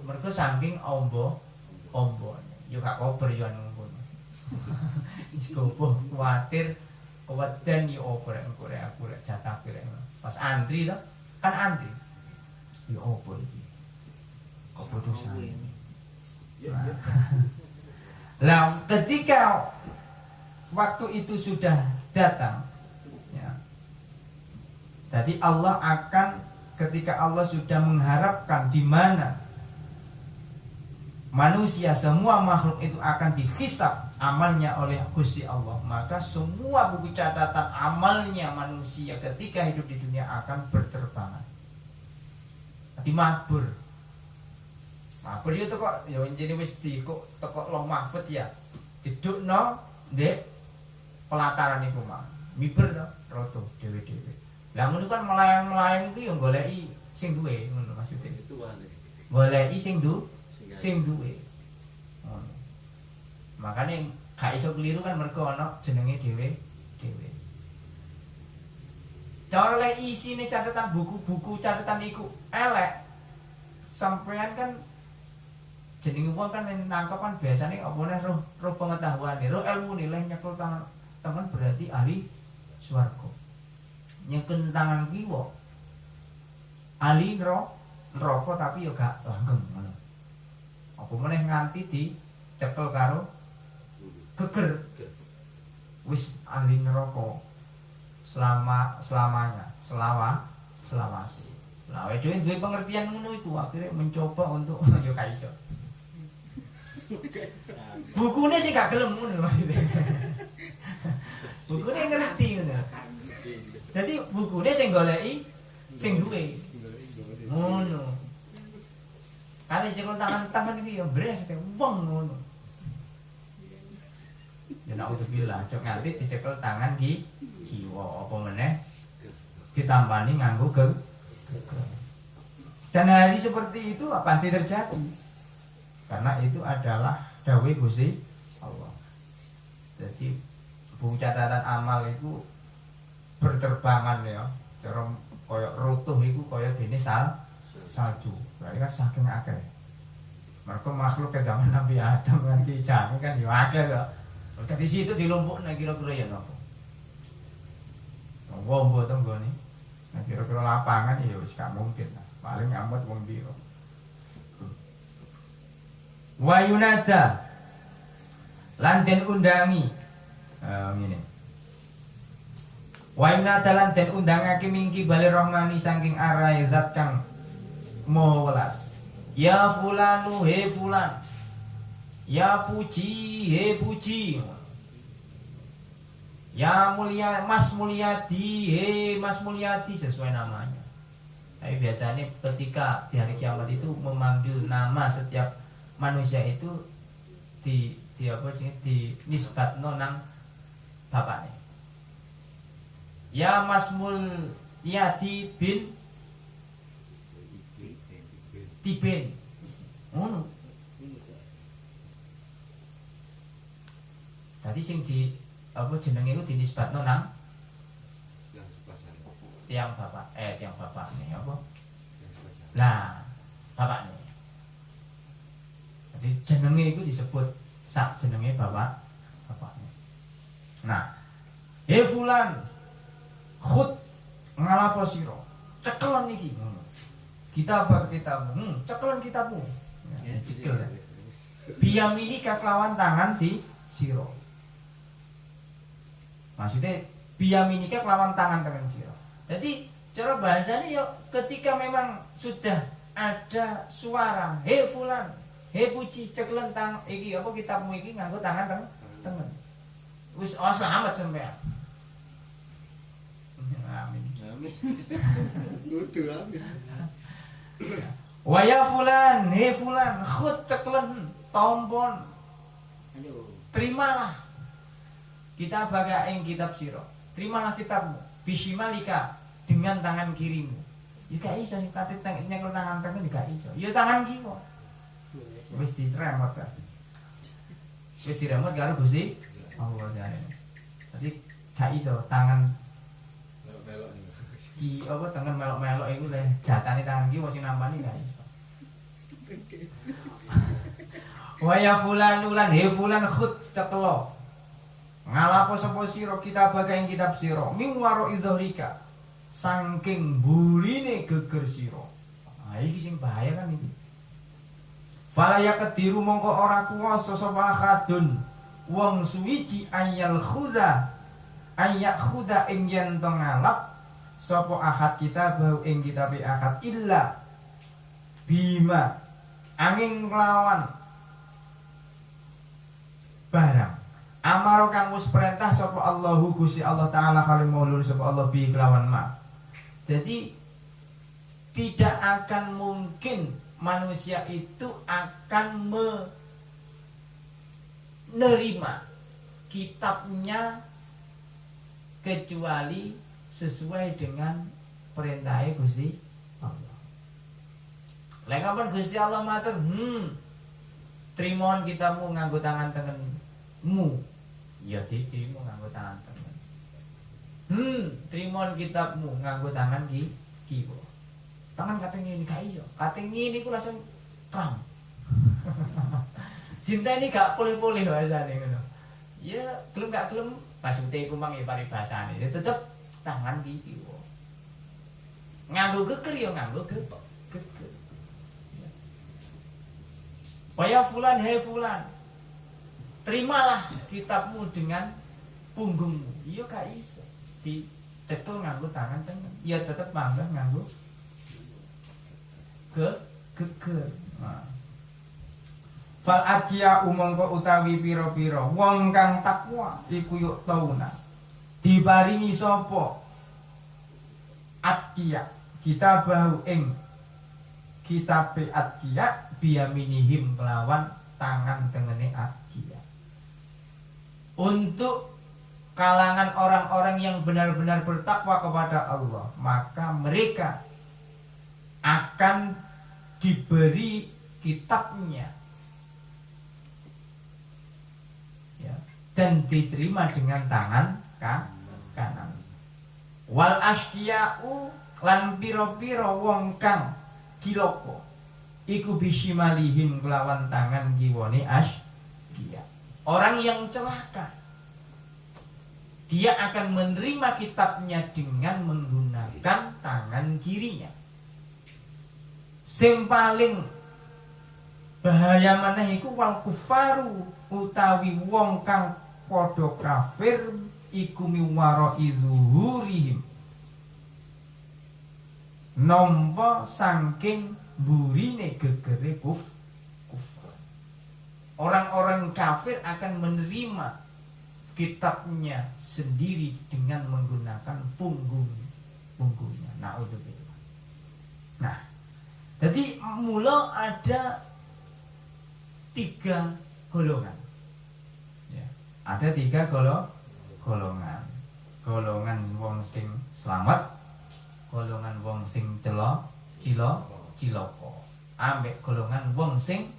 mergo saking ombo. Yo gak kober yo ngono. Iku kuwatir kewedan yo opo rek aku rek jatah rek. Pas antri to, kan antri. Yo opo iki? Keputusan. Nah, ketika waktu itu sudah datang, ya, jadi Allah akan ketika Allah sudah mengharapkan di mana manusia semua makhluk itu akan dihisab amalnya oleh Gusti Allah, maka semua buku catatan amalnya manusia ketika hidup di dunia akan berterbangan. Jadi mabur itu kok ya jadi wis kok teko loh mahfud ya. Didukno ndek pelataran iku mah. Miber to roto dhewe-dhewe. Lah ngono kan melayang-melayang itu ya goleki sing duwe ngono maksudnya. Goleki sing duwe. Ngono. Makane gak iso keliru kan mergo ana jenenge dhewe-dhewe. Cara lek isine catatan buku-buku catatan iku elek. Sampeyan kan jenenge wong kan nangkep kan biasane opone roh pengetahuan, roh ilmu nilai nyekel tangan teman berarti ahli swarga. Nyekel tangan kiwa ahli neraka tapi yo gak langgeng ngono. Apa meneh nganti dicekel karo geger. Wis ahli neraka selamanya, selawase. Lah dhewe duwe pengertian ngono iku akhirnya mencoba untuk yo gak iso. Bukune sih gak gelem ngono maksudnya. Bukune ngerti ngono. Jadi bukune sing goleki sing duwe. Ngono. Kali cekel tangan iki ya bres kaya wong ngono. Ya nek udah bilang cok nganti dicekel tangan kiwa apa meneh ditampani nganggo geger. Dan hal seperti itu pasti terjadi. Karena itu adalah dawuh Gusti Allah. Jadi buku catatan amal itu berterbangan ya. Cara koyo rutuh iku koyo dene salju. Berarti kan saking akeh. Mergo makhluk ke zaman Nabi Adam nganti jane kan yo akeh to. Dadi situ dilumpukne kira-kira ya napa. Wong mboten nggone. Nah kira-kira lapangan ya wis gak mungkin. Paling ngamut wong piro. Wa yunada lan den undangi ngene. Wa yunada lan den undangake mingki bali rahmani saking arahe zat kang maha welas. Ya fulanu he fulan. Ya puji he puji. Ya mulia Mas Mulyadi he Mas Mulyadi sesuai namanya. Tapi biasanya ketika di hari kiamat itu memanggil nama setiap manusia itu di nisbatno nang bapaknya. Ya Mas Mulyadi bin Tiben. Ngono. Tadi sing di apa jenenge iku dinisbatno nang tiang bapak nih apa? Nah, bapaknya. Jadi jenenge itu disebut sak jenenge bapaknya. Nah, fulan khut ngalapo sira. Cekelan iki ngono. Kita cekelan kitabmu. Ya, cekel. Biyamini kelawan tangan sira. Maksudnya biyaminika kelawan tangan sira. Jadi cara bahasanya ya ketika memang sudah ada suara he fulan, he puji cekelan tang iki apa kitabmu iki nganggo tangan tengen. Wis selamat sampean. Amin. Amin. Kudu amin. Wa ya fulan, he fulan, khut cekelan tompon. terimalah kita baga ing kitab sira. Terimalah kitabmu bishimalika dengan tangan kirimu. Ya gak iso kate nyekel tangan kanan gak iso. Ya tangan kiwa. Wis diremot kan. Wis diremot karo Gusti Allah jane. Dadi gak iso tangan melok-melok iki apa tangan melok-melok iku le jatane tangan kiwa sing nampani gak iso. Wa ya fulan ulan he fulan khut cekelo. Ngalapo sapa sira kita bagaing kitab sira miwaro idhorika saking burine geger sira. Ah iki sing bahaya kan iki. Fala yakdiru mongko ora kuwasa sapa khadun wong suwiji ayal khuda ing yen to ngalap sapa ahad kita bau ing kitabe ahad illa bima angin kelawan barang amaro kang wis perintah sapa Allahu Gusti Allah taala kali maulur sapa Allah bi kelawan ma. Jadi tidak akan mungkin manusia itu akan menerima kitabnya kecuali sesuai dengan perintah Gusti Allah. Lek kapan Gusti Allah matur, trimohon kitabmu nganggo tangan tengenmu. Ya diterima nganggo tangan tengen. Trimohon kitabmu nganggo tangan kiwa. Tangan kate ngene gak iso. Kate ngene iku langsung terang. Dinteni gak boleh-boleh bahasane ngono. Ya gelem gak gelem maksude iku mang ya paribasane. Ya tetep tangan kiwa. Nganggo geger ya nganggo geger. Waya fulan he fulan, terimalah kitabmu dengan punggungmu. Iya gak iso dicekel nganggo tangan tengen. Ya tetep manggah nganggo geger. Nah. Fal adkiya umangka utawi pira-pira wong kang takwa iku yuk tauna diparingi sapa adkiya kita bahu ing kitabe adkiya biyaminihim kelawan tangan tengene adkiya. Untuk kalangan orang-orang yang benar-benar bertakwa kepada Allah, maka mereka akan diberi kitabnya ya, dan diterima dengan tangan kanan. Wal asya'u lan pira-pira wong kang cilaka iku bishimalihim kelawan tangan kiwane askia. Orang yang celaka dia akan menerima kitabnya dengan menggunakan tangan kirinya. Sing paling bahaya maneh iku wal kufaru utawi wong kang padha kafir iku miwaro izuhurihim nampa saking burine gegere kufur. Orang-orang kafir akan menerima kitabnya sendiri dengan menggunakan punggungnya. Naudzubillah. Nah, jadi mula ada 3 golongan. Ya, ada 3 golongan. Golongan wong sing selamat, golongan wong sing cilaka, ambek golongan wong sing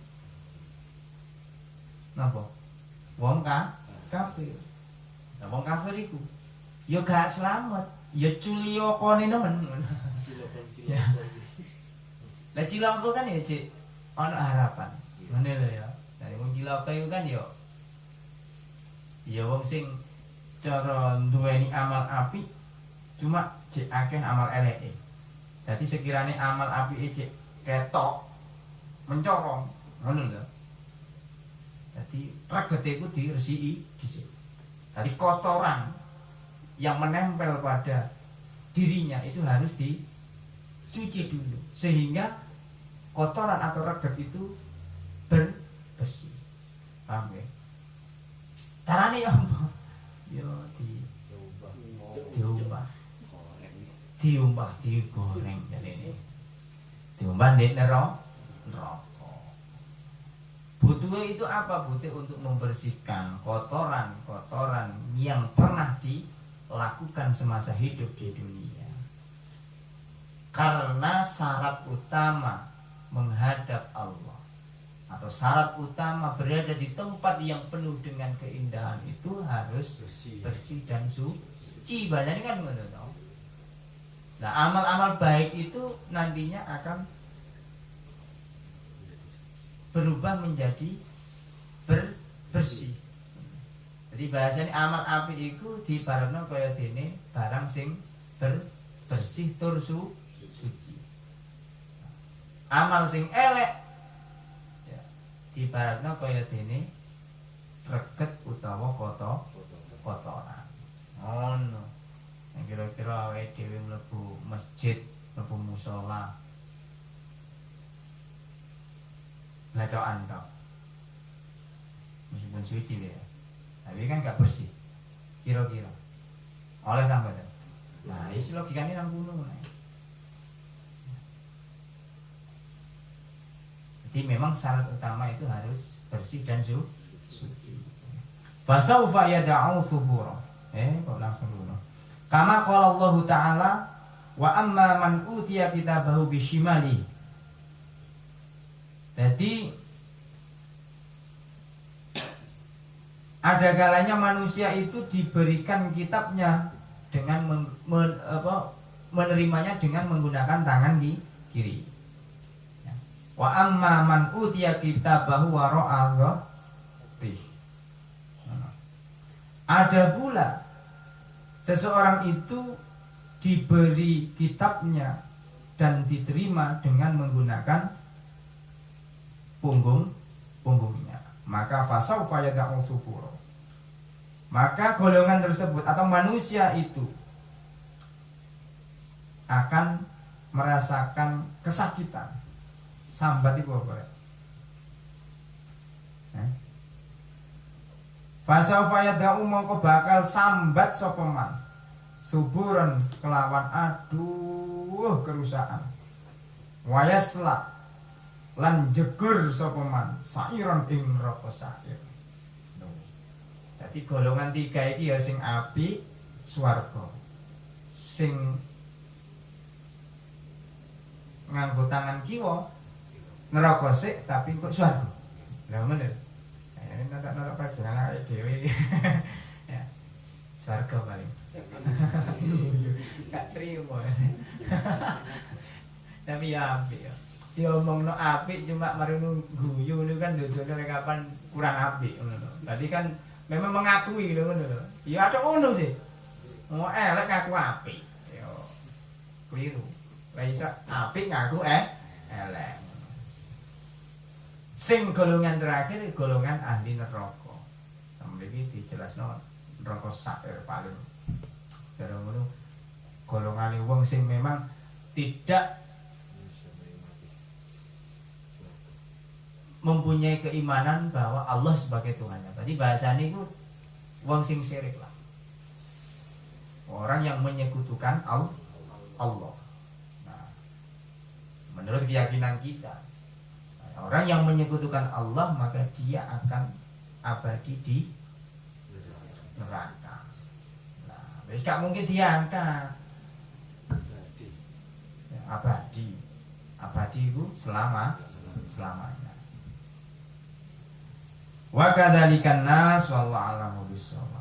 napa? Wong kafir. Nah, wong kafir iku ya gak selamat, ya culiokone nemen. Ya. Lah cilaka kan ya cek ana harapan. Ngene lho ya. Dari wong cilaka iku kan ya wong sing cara duweni amal apik cuma cek akeh amal eleke. Jadi sekiranya amal apike cek ketok mencorong ngono lho. Jadi regete iku diresiki dhisik. Jadi kotoran yang menempel pada dirinya itu harus dicuci dulu sehingga kotoran atau reget itu bersih. Paham ya? Carane apa? Yo diumbah, digoreng jadi ini. Diumbah di neraka. Wudu itu apa? Wudu untuk membersihkan kotoran-kotoran yang pernah dilakukan semasa hidup di dunia. Karena syarat utama menghadap Allah atau syarat utama berada di tempat yang penuh dengan keindahan itu harus bersih dan suci. Banyak kan ngono toh. Nah, amal-amal baik itu nantinya akan berubah menjadi bersih. Jadi bahasanya amal apik iku dibaratno kaya dene barang sing bersih tur suci. Amal sing elek ya, dibaratno kaya dene reget utawa kotoran. Ngono. Yang kira-kira awake dhewe mlebu masjid, mlebu musala ladokan tok. Meskipun suci ya. Tapi kan gak bersih. Kira-kira. Oleh tambah. Nah, isi logikane nang kono. Jadi memang syarat utama itu harus bersih dan suci. Fasaufa yad'u subura. Kok langsung dulu. Kama qala Allah Ta'ala wa amma man utiya kitabahu bishimali. Jadi ada kalanya manusia itu diberikan kitabnya dengan menerimanya dengan menggunakan tangan di kiri. Wa amma man utiya kitabahu wara'a dhahri. Ada pula seseorang itu diberi kitabnya dan diterima dengan menggunakan punggungnya. Maka fasaufa yad'u subura. Maka golongan tersebut atau manusia itu akan merasakan kesakitan. Sambat itu apa? Fasaufa yad'u mongko bakal sambat sapa man. Suburan kelawan aduh kerusakan. Wayasla lan jegur sapa man sairon ing neraka sair. Dadi golongan tiga iki ya sing apik swarga. Sing nganggo tangan kiwa neraka sik tapi kok swarga. Lah ngono. Ini nonton pajangan awake dhewe. Ya. Swarga paling. Gak trimo. Tapi ya apik ya. Diomongno apik cuma mari guyu niku kan dodone rek kapan kurang apik ngono lho. Berarti kan memang mengakui lho ngono lho. Ya ada ngono sih. Mau elek ngaku apik. Yo keliru. Lah iso apik ngaku elek. Sing golongan terakhir golongan ahli neraka. Sampeyan dijelasno neraka sair paling. Cara ngono golongane wong sing memang tidak mempunyai keimanan bahwa Allah sebagai Tuhannya. Berarti bahasanya itu wong sing syirik lah. Orang yang menyekutukan Allah. Nah, menurut keyakinan kita, orang yang menyekutukan Allah maka dia akan abadi di neraka. Nah, gak mungkin diangkat. Ya, abadi itu selamanya. Wa kadzalikan nas wallahu a'lamu bissawab.